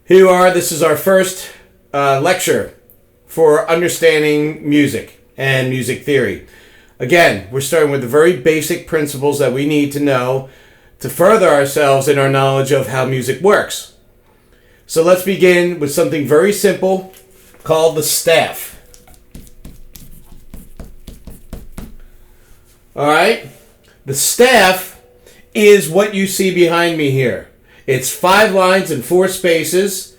Here you are. This is our first lecture for understanding music and music theory. Again, we're starting with the very basic principles that we need to know to further ourselves in our knowledge of how music works. So let's begin with something very simple called the staff. Alright? The staff is what you see behind me here. It's 5 lines and 4 spaces.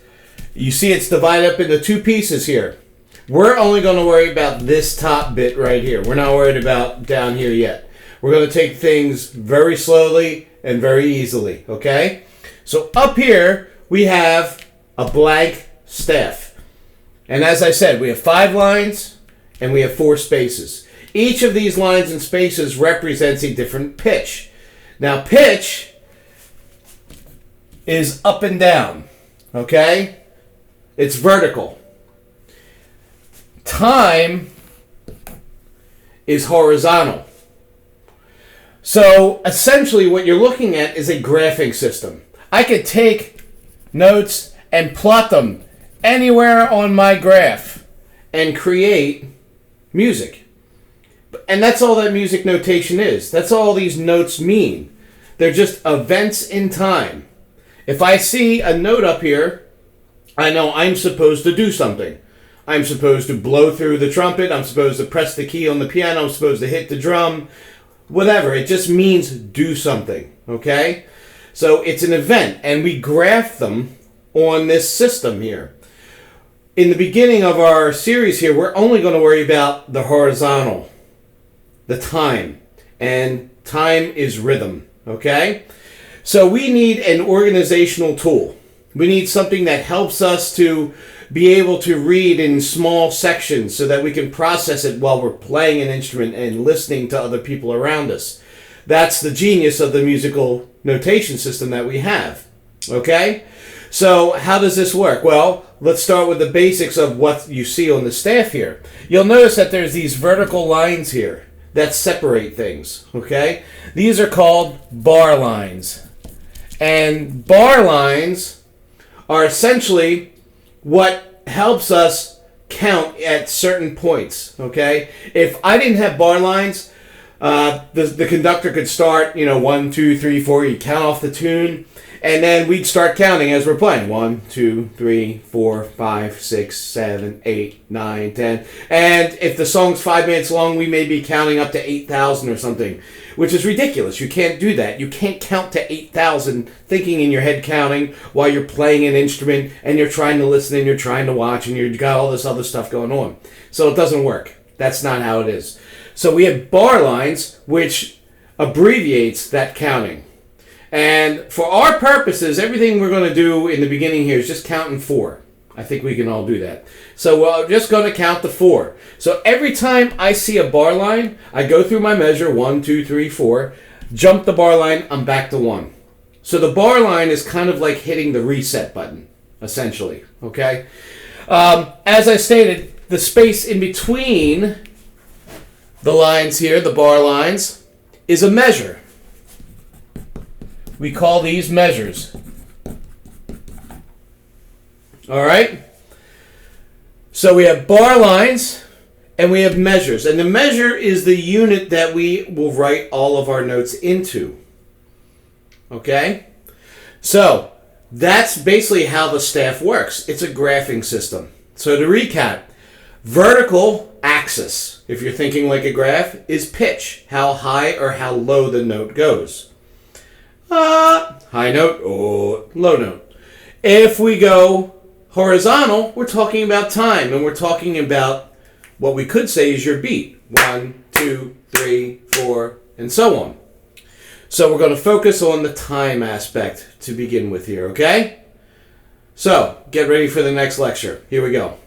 You see it's divided up into 2 pieces here. We're only going to worry about this top bit right here. We're not worried about down here yet. We're going to take things very slowly and very easily, okay? So up here, we have a blank staff. And as I said, we have 5 lines and we have 4 spaces. Each of these lines and spaces represents a different pitch. Now, pitch is up and down, okay? It's vertical. Time is horizontal. So essentially what you're looking at is a graphing system. I could take notes and plot them anywhere on my graph and create music. And that's all that music notation is. That's all these notes mean. They're just events in time. If I see a note up here, I know I'm supposed to do something. I'm supposed to blow through the trumpet. I'm supposed to press the key on the piano. I'm supposed to hit the drum. Whatever. It just means do something. Okay? So it's an event. And we graph them on this system here. In the beginning of our series here, we're only going to worry about the horizontal. The time. And time is rhythm. Okay? So we need an organizational tool. We need something that helps us to be able to read in small sections so that we can process it while we're playing an instrument and listening to other people around us. That's the genius of the musical notation system that we have. Okay? So how does this work? Well, let's start with the basics of what you see on the staff here. You'll notice that there's these vertical lines here that separate things. Okay? These are called bar lines. And bar lines are essentially what helps us count at certain points, okay? If I didn't have bar lines, the conductor could start, 1, 2, 3, 4, you count off the tune, and then we'd start counting as we're playing. 1, 2, 3, 4, 5, 6, 7, 8, 9, 10. And if the song's 5 minutes long, we may be counting up to 8,000 or something, which is ridiculous. You can't do that. You can't count to 8,000 thinking in your head counting while you're playing an instrument and you're trying to listen and you're trying to watch and you've got all this other stuff going on. So it doesn't work. That's not how it is. So we have bar lines, which abbreviates that counting. And for our purposes, everything we're going to do in the beginning here is just count in 4. I think we can all do that. So we're just going to count to 4. So every time I see a bar line, I go through my measure, 1, 2, 3, 4, jump the bar line, I'm back to 1. So the bar line is kind of like hitting the reset button, essentially. Okay? As I stated, the space in between the lines here, the bar lines, is a measure. We call these measures. All right? So we have bar lines and we have measures. And the measure is the unit that we will write all of our notes into. Okay? So that's basically how the staff works. It's a graphing system. So to recap, vertical axis, if you're thinking like a graph, is pitch, how high or how low the note goes. High note or low note. If we go horizontal, we're talking about time, and we're talking about what we could say is your beat. 1, 2, 3, 4, and so on. So we're going to focus on the time aspect to begin with here, okay? So, get ready for the next lecture. Here we go.